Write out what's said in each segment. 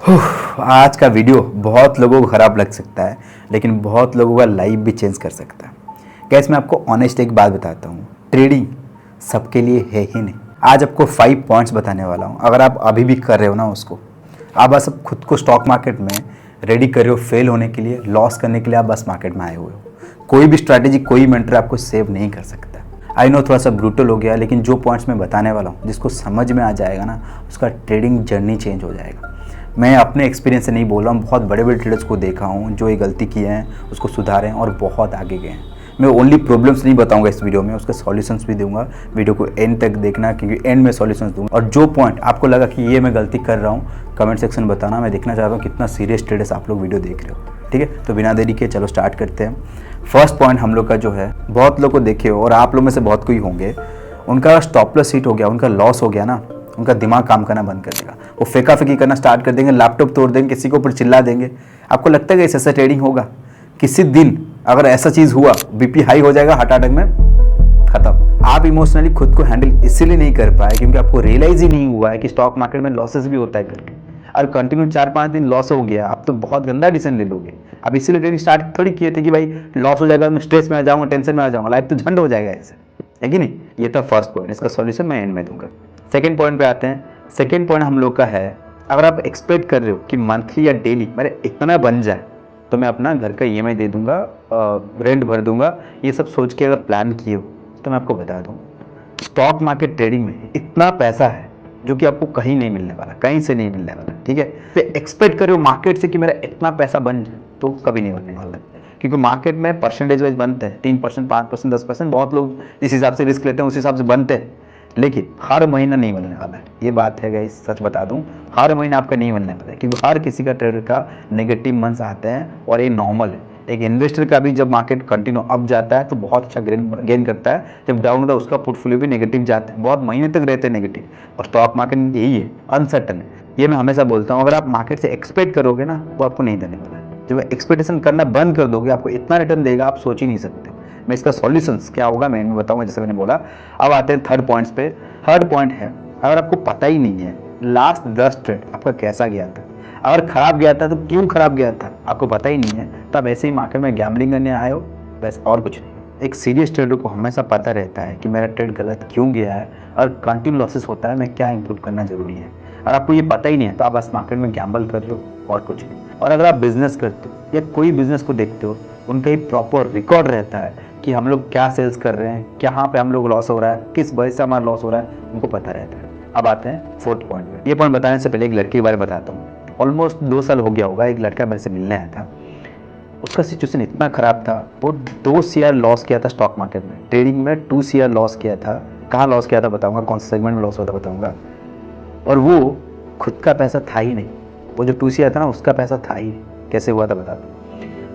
आज का वीडियो बहुत लोगों को ख़राब लग सकता है, लेकिन बहुत लोगों का लाइफ भी चेंज कर सकता है। गैस मैं आपको ऑनेस्ट एक बात बताता हूँ, ट्रेडिंग सबके लिए है ही नहीं। आज आपको 5 पॉइंट्स बताने वाला हूँ। अगर आप अभी भी कर रहे हो ना उसको, आप बस अब खुद को स्टॉक मार्केट में रेडी कर रहे हो फेल होने के लिए, लॉस करने के लिए आप बस मार्केट में आए हुए हो। कोई भी स्ट्रैटेजी, कोई मेंटर आपको सेव नहीं कर सकता। आई नो थोड़ा सा ब्रूटल हो गया, लेकिन जो पॉइंट्स मैं बताने वाला हूँ, जिसको समझ में आ जाएगा ना, उसका ट्रेडिंग जर्नी चेंज हो जाएगा। मैं अपने एक्सपीरियंस से नहीं बोल रहा हूँ, बहुत बड़े बड़े ट्रेडर्स को देखा हूँ जो ये गलती किए हैं उसको सुधारे हैं और बहुत आगे गए हैं। मैं ओनली प्रॉब्लम्स नहीं बताऊंगा इस वीडियो में, उसके सॉल्यूशंस भी दूंगा। वीडियो को एंड तक देखना, क्योंकि एंड में सॉल्यूशंस दूंगा। और जो पॉइंट आपको लगा कि ये मैं गलती कर रहा हूँ, कमेंट सेक्शन में बताना। मैं देखना चाहता हूँ कितना सीरियस ट्रेडर्स आप लोग वीडियो देख रहे हो। ठीक है, तो बिना देरी के चलो स्टार्ट करते हैं। फर्स्ट पॉइंट हम लोग का जो है, बहुत लोग को देखे हो और आप लोग में से बहुत कोई होंगे, उनका स्टॉप लॉस हिट हो गया, उनका लॉस हो गया ना, उनका दिमाग काम करना बंद कर देगा। वो फेंका फेंकी करना स्टार्ट कर देंगे, लैपटॉप तोड़ देंगे, किसी के ऊपर चिल्ला देंगे। आपको लगता है कि ऐसा ट्रेडिंग होगा? किसी दिन अगर ऐसा चीज़ हुआ, बीपी हाई हो जाएगा, हार्ट अटैक में खत्म। आप इमोशनली खुद को हैंडल इसीलिए नहीं कर पाए क्योंकि आपको रियलाइज ही नहीं हुआ है कि स्टॉक मार्केट में लॉसेस भी होता है करके। और कंटिन्यू 4-5 दिन लॉस हो गया, आप तो बहुत गंदा डिसीजन ले लोगे। अब इसीलिए ट्रेडिंग स्टार्ट थोड़ी किए थे कि भाई लॉस हो जाएगा, मैं स्ट्रेस में आ जाऊंगा, टेंशन में आ जाऊंगा, लाइफ तो झंड हो जाएगा ऐसे, है कि नहीं? ये था फर्स्ट पॉइंट, इसका सॉल्यूशन मैं एंड में दूंगा। सेकंड पॉइंट पे आते हैं। सेकंड पॉइंट हम लोग का है, अगर आप एक्सपेक्ट कर रहे हो कि मंथली या डेली मेरे इतना बन जाए तो मैं अपना घर का ईएमआई दे दूंगा, रेंट भर दूंगा, ये सब सोच के अगर प्लान किए हो, तो मैं आपको बता दूं, स्टॉक मार्केट ट्रेडिंग में इतना पैसा है जो कि आपको कहीं नहीं मिलने वाला, कहीं से नहीं मिलने वाला। ठीक है, तो एक्सपेक्ट करो मार्केट से कि मेरा इतना पैसा बन जाए, तो कभी नहीं बनने वाला, क्योंकि मार्केट में परसेंटेज वाइज बनते हैं, 3%, 5%, 10%। बहुत लोग इस हिसाब से रिस्क लेते हैं, उस हिसाब से बनते हैं, लेकिन हर महीना नहीं बनने वाला है। ये बात है गाइस, सच बता दूं, हर महीना आपका नहीं बनने वाला है, क्योंकि हर किसी का ट्रेडर का नेगेटिव मंथ्स आते हैं और ये नॉर्मल है। एक इन्वेस्टर का भी जब मार्केट कंटिन्यू अप जाता है तो बहुत अच्छा गेन करता है, जब डाउन होता है उसका पोर्टफोलियो भी नेगेटिव जाता है, बहुत महीने तक रहते हैं नेगेटिव। और स्टॉक मार्केट में यही है, अनसर्टन है। ये मैं हमेशा बोलता हूँ, अगर आप मार्केट से एक्सपेक्ट करोगे ना, वो आपको नहीं देने वाला है। जब एक्सपेक्टेशन करना बंद कर दोगे, आपको इतना रिटर्न देगा आप सोच ही नहीं सकते। मैं इसका सॉल्यूशंस क्या होगा मैं बताऊंगा, जैसे मैंने बोला। अब आते हैं थर्ड पॉइंट्स पे। थर्ड पॉइंट है, अगर आपको पता ही नहीं है लास्ट 10 ट्रेड आपका कैसा गया था, अगर खराब गया था तो क्यों खराब गया था, आपको पता ही नहीं है, तो आप ऐसे ही मार्केट में गैम्बलिंग करने आए हो, बस और कुछ नहीं। एक सीरियस ट्रेडर को हमेशा पता रहता है कि मेरा ट्रेड गलत क्यों गया है और कंटिन्यू लॉसेस होता है, मैं क्या इंप्रूव करना जरूरी है। और आपको ये पता ही नहीं है तो आप बस मार्केट में गैम्बल कर रहे हो और कुछ नहीं। और अगर आप बिजनेस करते हो या कोई बिजनेस को देखते हो, उनका ही प्रॉपर रिकॉर्ड रहता है कि हम लोग क्या सेल्स कर रहे हैं, कहाँ पे हम लोग लॉस हो रहा है, किस वजह से हमारा लॉस हो रहा है, उनको पता रहता है। अब आते हैं फोर्थ पॉइंट पे। ये पॉइंट बताने से पहले एक लड़के के बारे में बताता हूँ। ऑलमोस्ट 2 साल हो गया होगा, एक लड़का मेरे से मिलने आया था। उसका सिचुएशन इतना खराब था, वो 2 CR लॉस किया था स्टॉक मार्केट में, ट्रेडिंग में 2 CR लॉस किया था। कहाँ लॉस किया था बताऊंगा, कौन से सेगमेंट में लॉस हुआ था बताऊंगा। और वो खुद का पैसा था ही नहीं, वो जो 2 CR था ना, उसका पैसा था ही नहीं। कैसे हुआ था बताता हूँ।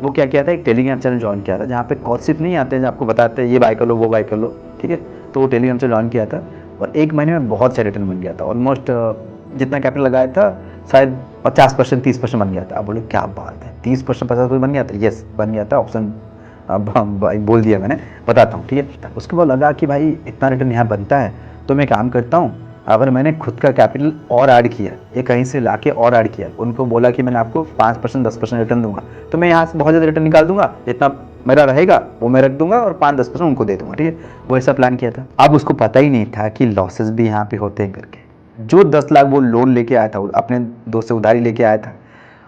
वो क्या किया था, एक टेलीग्राम चैनल ज्वाइन किया था, जहाँ पे कॉन्सेप्ट नहीं आते हैं, आपको बताते हैं ये बाय कर लो, वो बाय कर लो। ठीक है, तो वो टेलीग्राम चैनल ज्वाइन किया था और 1 महीने में बहुत से रिटर्न बन गया था। ऑलमोस्ट जितना कैपिटल लगाया था शायद 50%, 30% बन गया था। आप बोले क्या बात है, 30% 50% बन गया था? यस, बन गया था। ऑप्शन अब बोल दिया मैंने, बताता हूँ। ठीक है, उसके बाद लगा कि भाई इतना रिटर्न यहाँ बनता है, तो मैं काम करता हूँ, अगर मैंने खुद का कैपिटल और ऐड किया, ये कहीं से लाके और ऐड किया, उनको बोला कि मैंने आपको 5%, 10% रिटर्न दूंगा, तो मैं यहाँ से बहुत ज़्यादा रिटर्न निकाल दूंगा, जितना मेरा रहेगा वो मैं रख दूंगा और 5-10% उनको दे दूंगा। ठीक है, वो ऐसा प्लान किया था। अब उसको पता ही नहीं था कि लॉसेस भी यहाँ पे होते हैं करके। जो 10 लाख वो लोन लेके आया था, अपने दोस्त से उधारी लेके आया था,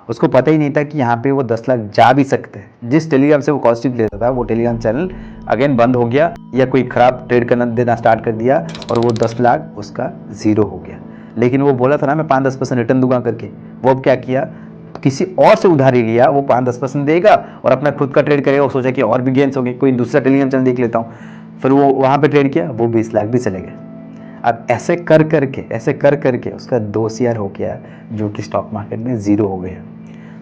उसको पता ही नहीं था कि यहाँ पे वो 10 लाख जा भी सकते हैं। जिस टेलीग्राम से वो कॉस्टिंग लेता था, वो टेलीग्राम चैनल अगेन बंद हो गया, या कोई खराब ट्रेड करना देना स्टार्ट कर दिया और वो 10 लाख उसका जीरो हो गया। लेकिन वो बोला था ना मैं 5-10% रिटर्न दूंगा करके, वो अब क्या किया, किसी और से उधारी लिया, वो 5-10% देगा और अपना खुद का ट्रेड करेगा। वो सोचा कि और भी गेंस होंगे, कोई दूसरा टेलीग्राम चैनल देख लेता हूँ, फिर वो वहाँ पे ट्रेड किया, वो 20 लाख भी चले गए। अब ऐसे कर करके उसका 2 CR हो गया, जो कि स्टॉक मार्केट में जीरो हो गया।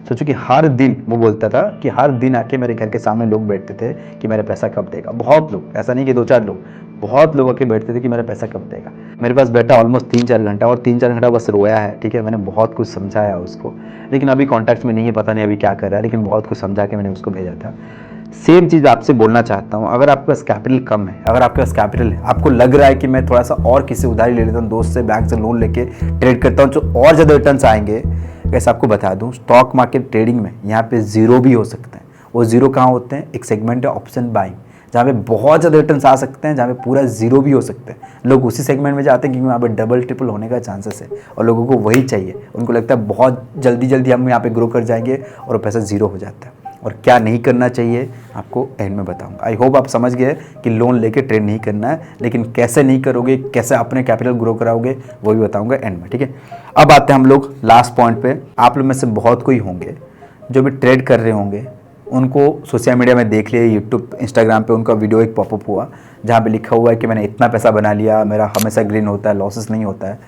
सोचो कि हर दिन वो बोलता था कि हर दिन आके मेरे घर के सामने लोग बैठते थे कि मेरा पैसा कब देगा। बहुत लोग, ऐसा नहीं कि 2-4 लोग, बहुत लोग आके बैठते थे कि मेरा पैसा कब देगा। मेरे पास बैठा ऑलमोस्ट 3-4 घंटा, और 3-4 घंटा बस रोया है। ठीक है, मैंने बहुत कुछ समझाया उसको, लेकिन अभी कॉन्टैक्ट में नहीं है, पता नहीं अभी क्या कर रहा है, लेकिन बहुत कुछ समझा के मैंने उसको भेजा था। सेम चीज़ आपसे बोलना चाहता हूँ, अगर आपके पास कैपिटल कम है, अगर आपके पास कैपिटल है, आपको लग रहा है कि मैं थोड़ा सा और किसी उधारी ले लेता हूँ, दोस्त से बैंक से लोन लेके ट्रेड करता हूँ, जो और ज़्यादा रिटर्न्स आएंगे, कैसे आपको बता दूं, स्टॉक मार्केट ट्रेडिंग में यहाँ पे जीरो भी हो सकते हैं। वो जीरो कहाँ होते हैं? एक सेगमेंट है ऑप्शन बाइंग, जहाँ पे बहुत ज़्यादा रिटर्न्स आ सकते हैं, जहाँ पे पूरा जीरो भी हो सकते हैं। लोग उसी सेगमेंट में जाते हैं क्योंकि वहाँ पे डबल ट्रिपल होने का चांसेस है और लोगों को वही चाहिए। उनको लगता है बहुत जल्दी जल्दी हम यहाँ पे ग्रो कर जाएंगे और पैसा जीरो हो जाता है। और क्या नहीं करना चाहिए आपको एंड में बताऊंगा। आई होप आप समझ गए कि लोन लेके ट्रेड नहीं करना है, लेकिन कैसे नहीं करोगे, कैसे अपने कैपिटल ग्रो कराओगे, वो भी बताऊंगा एंड में, ठीक है। अब आते हैं हम लोग लास्ट पॉइंट पे। आप लोग में से बहुत कोई होंगे जो भी ट्रेड कर रहे होंगे, उनको सोशल मीडिया में देख लिया, यूट्यूब इंस्टाग्राम पे उनका वीडियो एक पॉपअप हुआ जहाँ पे लिखा हुआ है कि मैंने इतना पैसा बना लिया, मेरा हमेशा ग्रीन होता है, लॉसेस नहीं होता है।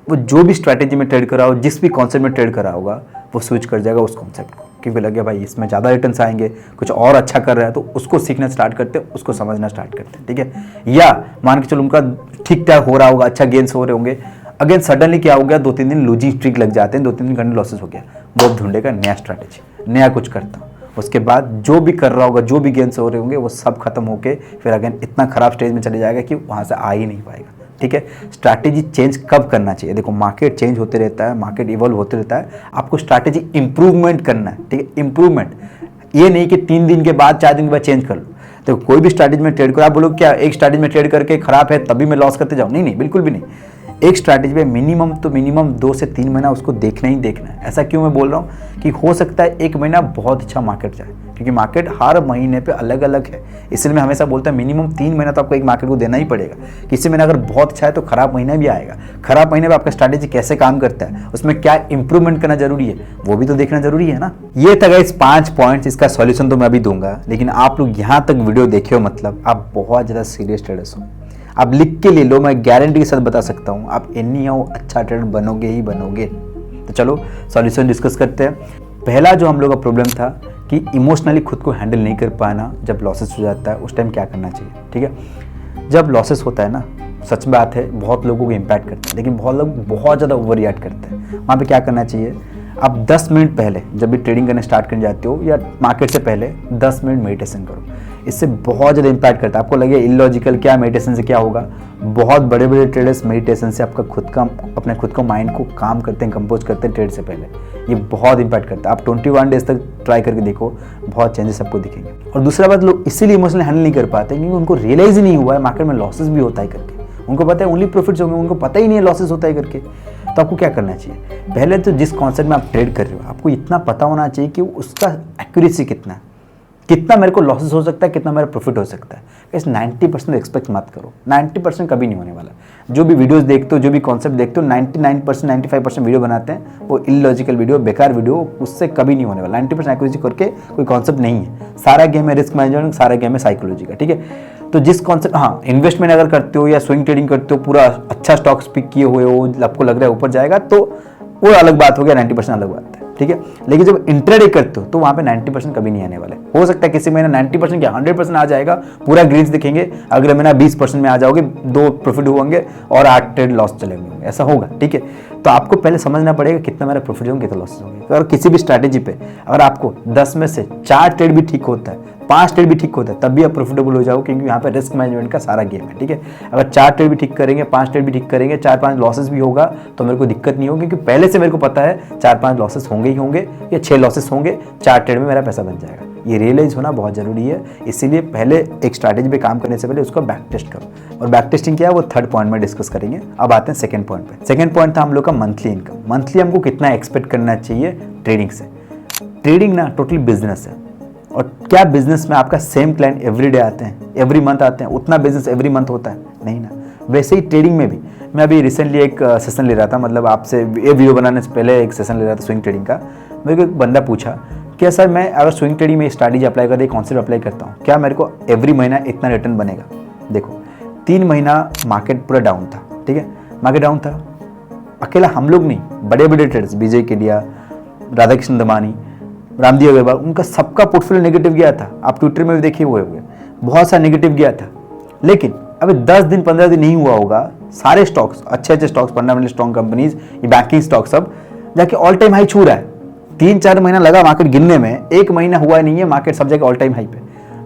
वो जो भी स्ट्रैटेजी में ट्रेड करा हो, जिस भी कॉन्सेप्ट में ट्रेड करा होगा, वो स्विच कर जाएगा उस कॉन्सेप्ट को, क्योंकि लगे भाई इसमें ज़्यादा रिटर्न्स आएंगे, कुछ और अच्छा कर रहा है, तो उसको सीखना स्टार्ट करते हैं, उसको समझना स्टार्ट करते हैं, ठीक है। या मान के चलो उनका ठीक ठाक हो रहा होगा, अच्छा गेन्स हो रहे होंगे, अगेन सडनली क्या हो गया, 2-3 दिन लूजिंग स्ट्रीक लग जाते हैं, 2-3 दिन घंटे लॉसेस हो गया, वो ढूंढेगा नया स्ट्रैटेजी, नया कुछ करता हूँ। उसके बाद जो भी कर रहा होगा, जो भी गेन्स हो रहे होंगे, वो सब खत्म होके फिर अगेन इतना खराब स्टेज में चले जाएगा कि वहाँ से आ ही नहीं पाएगा, ठीक है। स्ट्रैटेजी चेंज कब करना चाहिए? देखो मार्केट चेंज होते रहता है, मार्केट इवॉल्व होते रहता है, आपको स्ट्रैटेजी इंप्रूवमेंट करना है, ठीक है। इंप्रूवमेंट, ये नहीं कि 3 दिन के बाद 4 दिन के बाद चेंज कर लो। तो कोई भी स्ट्रैटेजी में ट्रेड करो, आप बोलो क्या एक स्ट्रैटेजी में ट्रेड करके खराब है तभी मैं लॉस करते जाऊँ? नहीं, बिल्कुल भी नहीं। एक स्ट्रैटेजी में मिनिमम 2 से 3 महीना उसको देखना ही देखना है। ऐसा क्यों मैं बोल रहा हूँ कि हो सकता है 1 महीना बहुत अच्छा मार्केट जाए, क्योंकि मार्केट हर महीने पे अलग अलग है। इसलिए मैं हमेशा बोलता हूँ मिनिमम 3 महीना तो आपको एक मार्केट को देना ही पड़ेगा। किसी महीना अगर बहुत अच्छा है तो खराब महीना भी आएगा। खराब महीने में आपका स्ट्रैटेजी कैसे काम करता है, उसमें क्या इंप्रूवमेंट करना जरूरी है, वो भी तो देखना जरूरी है ना। ये था गाइस 5 पॉइंट्स, इसका सॉल्यूशन तो मैं अभी दूंगा, लेकिन आप लोग यहाँ तक वीडियो देखे हो मतलब आप बहुत ज़्यादा सीरियस ट्रेडर्स हो। आप लिख के ले लो, मैं गारंटी के साथ बता सकता हूँ आप एनी हाउ अच्छा ट्रेडर बनोगे ही बनोगे। तो चलो सॉल्यूशन डिस्कस करते हैं। पहला जो हम लोग का प्रॉब्लम था कि इमोशनली खुद को हैंडल नहीं कर पाना जब लॉसेस हो जाता है, उस टाइम क्या करना चाहिए, ठीक है। जब लॉसेस होता है ना, सच बात है बहुत लोगों को इम्पैक्ट करता है, लेकिन बहुत लोग बहुत ज़्यादा ओवर रिएक्ट करते हैं। वहाँ पे क्या करना चाहिए, आप 10 मिनट पहले जब भी ट्रेडिंग करने स्टार्ट करने जाते हो या मार्केट से पहले 10 मिनट मेडिटेशन करो। इससे बहुत ज़्यादा इम्पैक्ट करता है। आपको लगे इलॉजिकल, क्या मेडिटेशन से क्या होगा, बहुत बड़े बड़े ट्रेडर्स मेडिटेशन से आपका अपने खुद को माइंड को काम करते हैं, कंपोज करते हैं ट्रेड से पहले। ये बहुत इम्पैक्ट करता है। आप 21 डेज तक ट्राई करके देखो, बहुत चेंजेस आपको दिखेंगे। और दूसरा बात, लोग इसीलिए इमोशनली हैंडल नहीं कर पाते क्योंकि उनको रियलाइज ही नहीं हुआ है मार्केट में लॉसेस भी होता है करके। उनको पता है ओनली प्रॉफिट्स होंगे, उनको पता ही नहीं है लॉसेस होता है करके। तो आपको क्या करना चाहिए, पहले तो जिस कॉन्सेप्ट में आप ट्रेड कर रहे हो आपको इतना पता होना चाहिए कि उसका एक्यूरेसी कितना है, कितना मेरे को लॉसेस हो सकता है, कितना मेरा प्रॉफिट हो सकता है। इस 90% एक्सपेक्ट मत करो, 90% कभी नहीं होने वाला। जो भी वीडियोस देखते हो, जो भी कॉन्सेप्ट देखते हो, 99% 95% वीडियो बनाते हैं वो इलॉजिकल वीडियो, बेकार वीडियो, उससे कभी नहीं होने वाला। 90% एक्यूरेसी करके कोई कॉन्सेप्ट नहीं है। सारा गेम है रिस्क मैनेजमेंट, सारा गेम है साइकोलॉजी का, ठीक है। तो जिस कॉन्सेप्ट, हाँ इन्वेस्टमेंट अगर करते हो या स्विंग ट्रेडिंग करते हो, पूरा अच्छा स्टॉक्स पिक किए हुए हो, आपको लग रहा है ऊपर जाएगा, तो वो अलग बात हो गया, 90% अलग बात है, ठीक है। लेकिन जब इंट्राडे करते हो तो वहाँ पे 90% कभी नहीं आने वाले। हो सकता है किसी महीने 90% क्या 100% आ जाएगा, पूरा ग्रीन्स दिखेंगे। अगले महीना 20% में आ जाओगे, 2 प्रॉफिट होंगे और 8 ट्रेड लॉस चले होंगे, ऐसा होगा, ठीक है। तो आपको पहले समझना पड़ेगा कितना मेरा प्रॉफिट होंगे, कितना लॉसेस होंगे। अगर किसी भी स्ट्रैटेजी पे अगर आपको 10 में से 4 ट्रेड भी ठीक होता है, 5 ट्रेड भी ठीक होता है, तब भी आप प्रॉफिटेबल हो जाओ, क्योंकि यहाँ पे रिस्क मैनेजमेंट का सारा गेम है, ठीक है। अगर 4 ट्रेड भी ठीक करेंगे, 5 ट्रेड भी ठीक करेंगे, 4-5 लॉसेस भी होगा तो मेरे को दिक्कत नहीं होगी, क्योंकि पहले से मेरे को पता है 4-5 लॉसेस होंगे ही होंगे या 6 लॉसेस होंगे, 4 ट्रेड में मेरा पैसा बन जाएगा। ये रियलाइज होना बहुत जरूरी है। इसीलिए पहले एक स्ट्रैटेजी पे काम करने से पहले उसको बैक टेस्ट करो। और बैक टेस्टिंग क्या है वो 3rd पॉइंट में डिस्कस करेंगे। अब आते हैं 2nd पॉइंट पे। 2nd पॉइंट था हम लोग का मंथली इनकम। मंथली हमको कितना एक्सपेक्ट करना चाहिए ट्रेडिंग से। ट्रेडिंग ना टोटली बिजनेस है, और क्या बिजनेस में आपका सेम क्लाइंट एवरी डे आते हैं, एवरी मंथ आते हैं, उतना बिजनेस एवरी मंथ होता है नहीं ना। वैसे ही ट्रेडिंग में भी, मैं अभी रिसेंटली एक सेशन ले रहा था, मतलब आपसे ये वीडियो बनाने से पहले एक सेशन ले रहा था स्विंग ट्रेडिंग का। मेरे को एक बंदा पूछा क्या सर मैं अगर स्विंग ट्रेडिंग में स्ट्रैटेजी अप्लाई करते, कॉन्सेप्ट अप्लाई करता हूँ, क्या मेरे को एवरी महीना इतना रिटर्न बनेगा। देखो 3 महीना मार्केट पूरा डाउन था, ठीक है, मार्केट डाउन था। अकेला हम लोग नहीं, बड़े बड़े ट्रेडर्स, विजय केडिया, राधाकृष्ण दमानी, रामदेव अग्रवाल, उनका सबका पोर्टफोलियो नेगेटिव गया था। आप ट्विटर में भी देखिए हुए होंगे, बहुत सा नेगेटिव गया था। लेकिन अभी 10 दिन 15 दिन नहीं हुआ होगा, सारे स्टॉक्स, अच्छे स्टॉक्स, फंडामेंटल स्ट्रॉन्ग कंपनीज, ये बैंकिंग स्टॉक सब जाके ऑल टाइम हाई छू रहा है। 3-4 महीना लगा मार्केट गिरने में, 1 महीना हुआ नहीं है, मार्केट सब जगह ऑल टाइम हाई पे।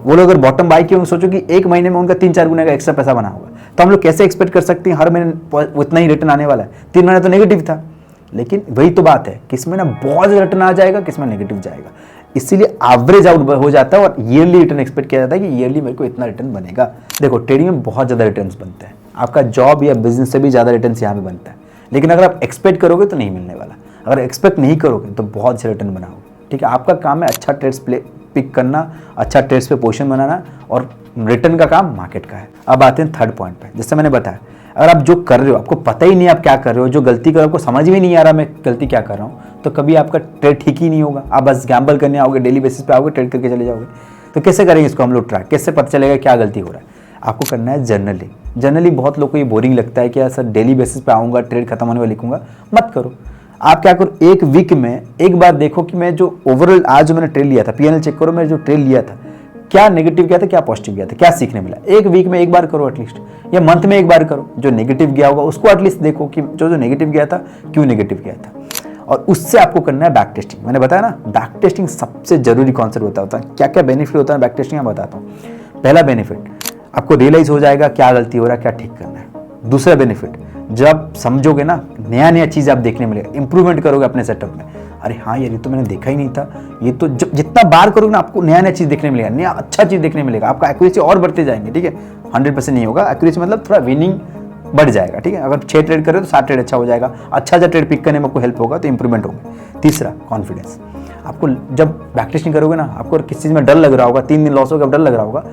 वो लोग अगर बॉटम बाई किए, सोचो कि 1 महीने में उनका 3-4 गुना का एक्स्ट्रा पैसा बना होगा। तो हम लोग कैसे एक्सपेक्ट कर सकते हैं हर महीने उतना ही रिटर्न आने वाला है। 3 महीने तो नेगेटिव था, लेकिन वही तो बात है, किसमें ना बहुत ज़्यादा रिटर्न आ जाएगा, किसमें नेगेटिव जाएगा। इसीलिए एवरेज आउट हो जाता है और ईयरली रिटर्न एक्सपेक्ट किया जाता है कि ईयरली मेरे को इतना रिटर्न बनेगा। देखो ट्रेडिंग में बहुत ज़्यादा रिटर्न्स बनते हैं, आपका जॉब या बिजनेस से भी ज़्यादा रिटर्न्स यहाँ पे बनता है। लेकिन अगर आप एक्सपेक्ट करोगे तो नहीं मिलने वाला, अगर एक्सपेक्ट नहीं करोगे तो बहुत से रिटर्न बनाओगे। ठीक है, आपका काम है अच्छा ट्रेड्स पिक करना, अच्छा ट्रेड्स पे पोजीशन बनाना, और रिटर्न का काम मार्केट का है। अब आते हैं थर्ड पॉइंट पे। जैसे मैंने बताया, अगर आप जो कर रहे हो आपको पता ही नहीं आप क्या कर रहे हो, जो गलती कर रहे हो आपको समझ में नहीं आ रहा मैं गलती क्या कर रहा हूँ, तो कभी आपका ट्रेड ठीक ही नहीं होगा। आप बस गैम्बल करने आओगे, डेली बेसिस पे आओगे, ट्रेड करके चले जाओगे। तो कैसे करेंगे इसको हम लोग ट्रैक, कैसे पता चलेगा क्या गलती हो रहा है? आपको करना है जर्नली। बहुत लोग को ये बोरिंग लगता है कि यार सर डेली बेसिस पे आऊँगा, ट्रेड खत्म होने वाला लिखूंगा। मत करो, आप क्या करो, एक वीक में एक बार देखो कि मैं जो ओवरऑल आज जो मैंने ट्रेड लिया था, पीएनएल चेक करो, मैं जो ट्रेड लिया था क्या नेगेटिव गया था, क्या पॉजिटिव गया था, क्या सीखने मिला। एक वीक में एक बार करो एटलीस्ट, या मंथ में एक बार करो। जो नेगेटिव गया होगा उसको एटलीस्ट देखो कि जो नेगेटिव गया था क्यों नेगेटिव गया था। और उससे आपको करना है बैक टेस्टिंग। मैंने बताया ना, बैक टेस्टिंग सबसे जरूरी कॉन्सेप्ट होता है। क्या क्या बेनिफिट होता है बैक टेस्टिंग मैं बताता हूँ। पहला बेनिफिट, आपको रियलाइज हो जाएगा क्या गलती हो रहा है, क्या ठीक करना है। दूसरा बेनिफिट, जब समझोगे ना, नया चीज़ आप देखने मिलेगा, इंप्रूवमेंट करोगे अपने सेटअप में। अरे हाँ यार, ये तो मैंने देखा ही नहीं था। ये तो जितना बार करोगे ना आपको नया चीज़ देखने मिलेगा, नया अच्छा चीज़ देखने मिलेगा। आपका एक्यूरेसी और बढ़ते जाएंगे। ठीक है, 100% नहीं होगा एक्यूरेसी, मतलब थोड़ा विनिंग बढ़ जाएगा। ठीक है, अगर 6 ट्रेड करें तो 7 ट्रेड अच्छा हो जाएगा। अच्छा ट्रेड पिक करने में आपको हेल्प होगा, तो इंप्रूवमेंट होगा। तीसरा, कॉन्फिडेंस। आपको जब बैक टेस्टिंग करोगे ना, आपको किसी चीज़ में डर लग रहा होगा, 3 दिन लॉस होगा, डर लग रहा होगा,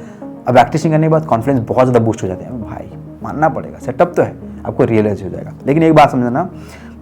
अब बैक टेस्टिंग करने के बाद कॉन्फिडेंस बहुत ज़्यादा बूस्ट हो जाते हैं। भाई मानना पड़ेगा, सेटअप तो है, आपको रियलाइज हो जाएगा। लेकिन एक बात समझना,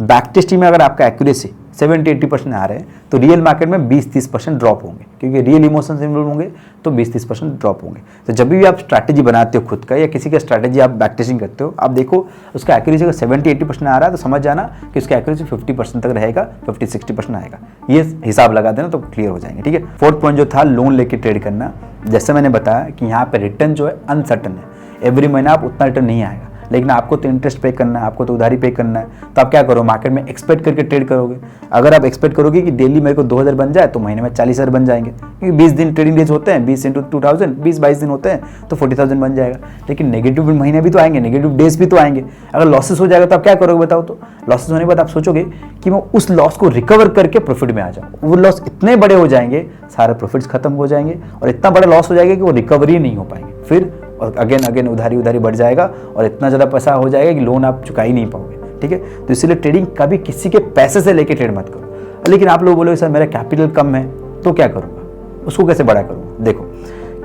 बैक टेस्टिंग में अगर आपका एक्यूरेसी 70-80% आ रहे हैं तो रियल मार्केट में 20-30% ड्रॉप होंगे, क्योंकि रियल इमोशंस इन्वॉल्व होंगे, तो 20-30% ड्रॉप होंगे। तो जब भी आप स्ट्रैटेजी बनाते हो खुद का या किसी का स्ट्रैटेजी आप बैक टेस्टिंग करते हो, आप देखो उसका एक्यूरेसी अगर 70-80% आ रहा है तो समझ जाना कि उसका एक्यूरेसी 50% तक रहेगा, 50-60% आएगा। ये हिसाब लगा देना तो क्लियर हो जाएंगे। ठीक है, फोर्थ पॉइंट जो था, लोन लेके ट्रेड करना। जैसे मैंने बताया कि यहाँ पे रिटर्न जो है अनसर्टन है, एवरी महीना आप उतना रिटर्न नहीं आएगा, लेकिन आपको तो इंटरेस्ट पे करना है, आपको तो उधारी पे करना है। तो आप क्या करो, मार्केट में एक्सपेक्ट करके ट्रेड करोगे। अगर आप एक्सपेक्ट करोगे कि डेली मेरे को 2000 बन जाए तो महीने में 40,000 बन जाएंगे, क्योंकि 20 दिन ट्रेडिंग डेज होते हैं, 20 × 2000, 20-22 दिन होते हैं, तो 40,000 बन जाएगा। लेकिन नेगेटिव महीने भी तो आएंगे, नेगेटिव डेज भी तो आएंगे। अगर लॉसेस हो जाएगा तो आप क्या करोगे बताओ? तो लॉसेस होने के बाद आप सोचोगे कि मैं उस लॉस को रिकवर करके प्रॉफिट में आ जाऊँ। वो लॉस इतने बड़े हो जाएंगे, सारे प्रॉफिट्स खत्म हो जाएंगे, और इतना बड़ा लॉस हो जाएगा कि वो रिकवरी नहीं हो पाएंगे। फिर और अगेन उधारी बढ़ जाएगा, और इतना ज़्यादा पैसा हो जाएगा कि लोन आप चुका ही नहीं पाओगे। ठीक है, तो इसलिए ट्रेडिंग कभी किसी के पैसे से लेके ट्रेड मत करो। लेकिन आप लोग बोलोगे सर मेरा कैपिटल कम है तो क्या करूँगा, उसको कैसे बड़ा करूँगा? देखो,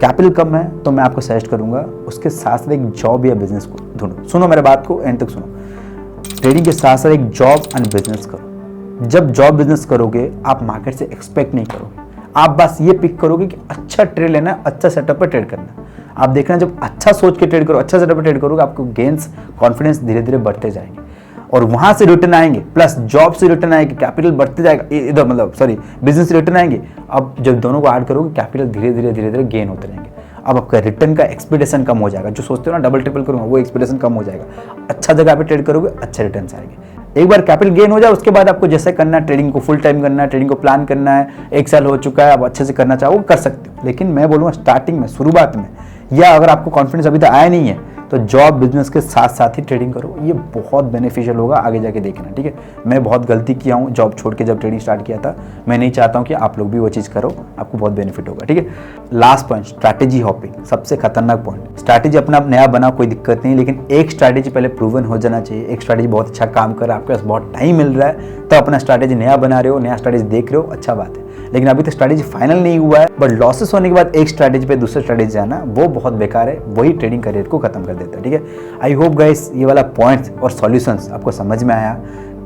कैपिटल कम है तो मैं आपको सजेस्ट करूँगा उसके साथ साथ एक जॉब या बिजनेस को ढूंढो। सुनो मेरे बात को एंड तक सुनो। ट्रेडिंग के साथ साथ एक जॉब एंड बिजनेस करो। जब जॉब बिजनेस करोगे आप मार्केट से एक्सपेक्ट नहीं करोगे, आप बस ये पिक करोगे कि अच्छा ट्रेड लेना है, अच्छा सेटअप पर ट्रेड करना है। आप देखना, जब अच्छा सोच के ट्रेड करो, अच्छा सेटअप पर ट्रेड करोगे, आपको गेन्स कॉन्फिडेंस धीरे धीरे बढ़ते जाएंगे, और वहां से रिटर्न आएंगे, प्लस जॉब से रिटर्न आएंगे, कैपिटल बढ़ते जाएगा, इधर मतलब सॉरी बिजनेस से रिटर्न आएंगे। अब जब दोनों को ऐड करोगे, कैपिटल धीरे धीरे गेन होते रहेंगे। अब आपका रिटर्न का एक्सपेक्टेशन कम हो जाएगा। जो सोचते हो ना डबल ट्रिपल करूंगा, वो एक्सपेक्टेशन कम हो जाएगा। अच्छा जगह पे ट्रेड करोगे, अच्छे रिटर्न आएंगे। एक बार कैपिटल गेन हो जाए, उसके बाद आपको जैसे करना है, ट्रेडिंग को फुल टाइम करना है, ट्रेडिंग को प्लान करना है, 1 साल हो चुका है, आप अच्छे से करना चाहो कर सकते हो। लेकिन मैं बोलूँगा स्टार्टिंग में, शुरुआत में, या अगर आपको कॉन्फिडेंस अभी तक आया नहीं है, तो जॉब बिजनेस के साथ साथ ही ट्रेडिंग करो। ये बहुत बेनिफिशियल होगा, आगे जाके देखना। ठीक है, मैं बहुत गलती किया हूँ जॉब छोड़ के जब ट्रेडिंग स्टार्ट किया था। मैं नहीं चाहता हूँ कि आप लोग भी वो चीज़ करो, आपको बहुत बेनिफिट होगा। ठीक है, लास्ट पॉइंट, स्ट्रैटेजी हॉपिंग, सबसे खतरनाक पॉइंट। स्ट्रैटेजी अपना नया बना, कोई दिक्कत नहीं, लेकिन एक स्ट्रैटेजी पहले प्रूवन हो जाना चाहिए। एक स्ट्रैटेजी बहुत अच्छा काम कर रहा है, आपके पास बहुत टाइम मिल रहा है, तो अपना स्ट्रैटेजी नया बना रहे हो, नया स्ट्रैटेजी देख रहे हो, अच्छा बात है। लेकिन अभी तक स्ट्रैटेजी फाइनल नहीं हुआ है, बट लॉसेस होने के बाद एक स्ट्रैटेजी पे दूसरे स्ट्रैटेजी जाना वो बहुत बेकार है, वही ट्रेडिंग करियर को खत्म कर देता है। ठीक है, आई होप गाइस ये वाला पॉइंट्स और सॉल्यूशंस आपको समझ में आया।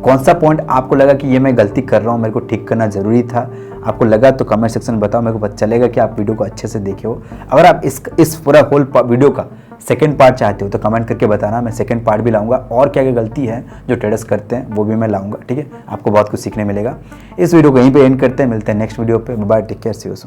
कौन सा पॉइंट आपको लगा कि ये मैं गलती कर रहा हूँ, मेरे को ठीक करना जरूरी था, आपको लगा तो कमेंट सेक्शन में बताओ, मेरे को पता चलेगा कि आप वीडियो को अच्छे से देखे हो। अगर आप इस पूरा होल वीडियो का सेकंड पार्ट चाहते हो तो कमेंट करके बताना, मैं सेकंड पार्ट भी लाऊंगा, और क्या क्या गलती है जो ट्रेडर्स करते हैं वो भी मैं लाऊंगा। ठीक है, आपको बहुत कुछ सीखने मिलेगा। इस वीडियो को यहीं पे एंड करते हैं, मिलते हैं नेक्स्ट वीडियो पे। Bye, take care, see you soon.